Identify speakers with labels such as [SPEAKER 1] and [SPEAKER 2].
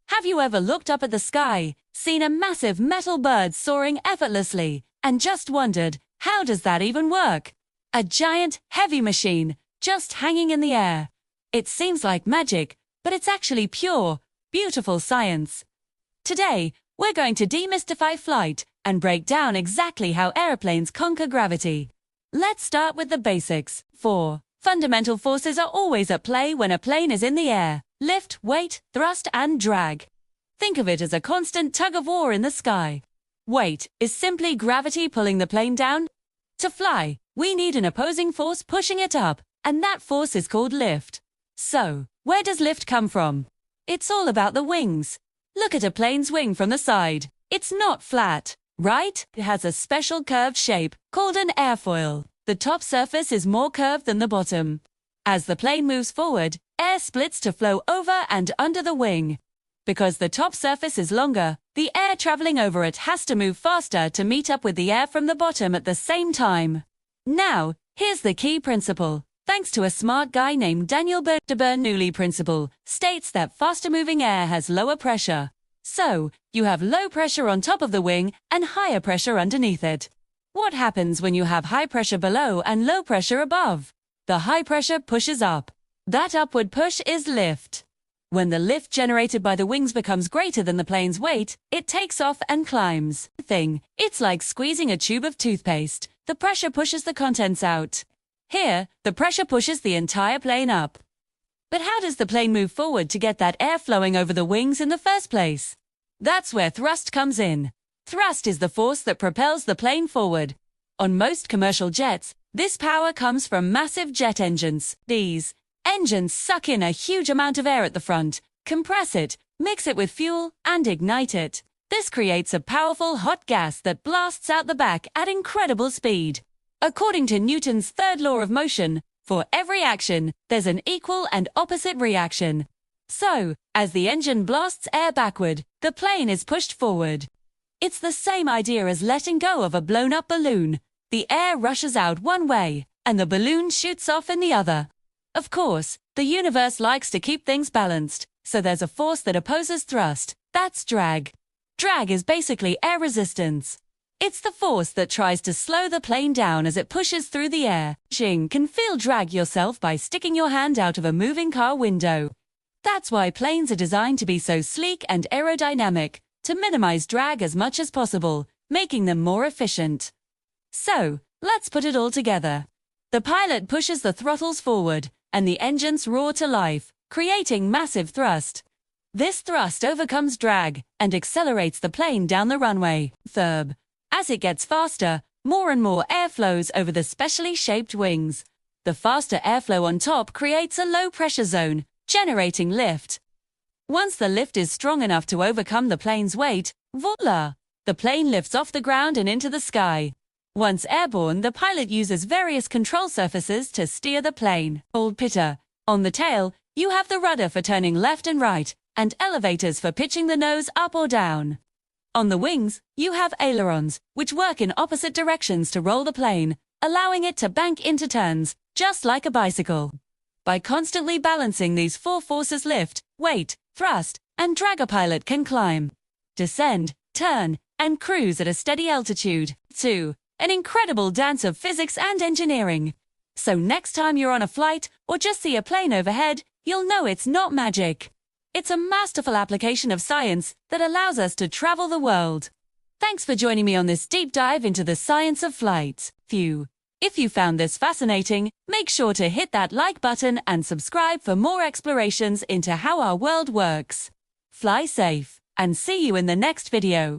[SPEAKER 1] Have you ever looked up at the sky, seen a massive metal bird soaring effortlessly, and just wondered, how does that even work? A giant, heavy machine, just hanging in the air. It seems like magic, but it's actually pure, beautiful science. Today, we're going to demystify flight and break down exactly how airplanes conquer gravity. Let's start with the basics. 4 fundamental forces are always at play when a plane is in the air: lift, weight, thrust, and drag. Think of it as a constant tug-of-war in the sky. Weight is simply gravity pulling the plane down. To fly, we need an opposing force pushing it up, and that force is called lift. So, where does lift come from? It's all about the wings. Look at a plane's wing from the side. It's not flat, right? It has a special curved shape, called an airfoil. The top surface is more curved than the bottom. As the plane moves forward, air splits to flow over and under the wing. Because the top surface is longer, the air traveling over it has to move faster to meet up with the air from the bottom at the same time. Now, here's the key principle. Thanks to a smart guy named Daniel de Bernoulli, principle states that faster-moving air has lower pressure. So, you have low pressure on top of the wing and higher pressure underneath it. What happens when you have high pressure below and low pressure above? The high pressure pushes up. That upward push is lift. When the lift generated by the wings becomes greater than the plane's weight, it takes off and climbs. It's like squeezing a tube of toothpaste. The pressure pushes the contents out. Here, the pressure pushes the entire plane up. But how does the plane move forward to get that air flowing over the wings in the first place? That's where thrust comes in. Thrust is the force that propels the plane forward. On most commercial jets, this power comes from massive jet engines. These engines suck in a huge amount of air at the front, compress it, mix it with fuel, and ignite it. This creates a powerful hot gas that blasts out the back at incredible speed. According to Newton's third law of motion, for every action, there's an equal and opposite reaction. So, as the engine blasts air backward, the plane is pushed forward. It's the same idea as letting go of a blown-up balloon. The air rushes out one way, and the balloon shoots off in the other. Of course, the universe likes to keep things balanced, so there's a force that opposes thrust. That's drag. Drag is basically air resistance. It's the force that tries to slow the plane down as it pushes through the air. You can feel drag yourself by sticking your hand out of a moving car window. That's why planes are designed to be so sleek and aerodynamic, to minimize drag as much as possible, making them more efficient. So, let's put it all together. The pilot pushes the throttles forward, and the engines roar to life, creating massive thrust. This thrust overcomes drag and accelerates the plane down the runway. As it gets faster, more and more air flows over the specially shaped wings. The faster airflow on top creates a low-pressure zone, generating lift. Once the lift is strong enough to overcome the plane's weight, voila! The plane lifts off the ground and into the sky. Once airborne, the pilot uses various control surfaces to steer the plane, called pitter. On the tail, you have the rudder for turning left and right, and elevators for pitching the nose up or down. On the wings, you have ailerons, which work in opposite directions to roll the plane, allowing it to bank into turns, just like a bicycle. By constantly balancing these 4 forces: lift, weight, thrust, and drag, a pilot can climb, descend, turn, and cruise at a steady altitude. 2. An incredible dance of physics and engineering. So next time you're on a flight or just see a plane overhead, you'll know it's not magic. It's a masterful application of science that allows us to travel the world. Thanks for joining me on this deep dive into the science of flight. If you found this fascinating, make sure to hit that like button and subscribe for more explorations into how our world works. Fly safe, and see you in the next video.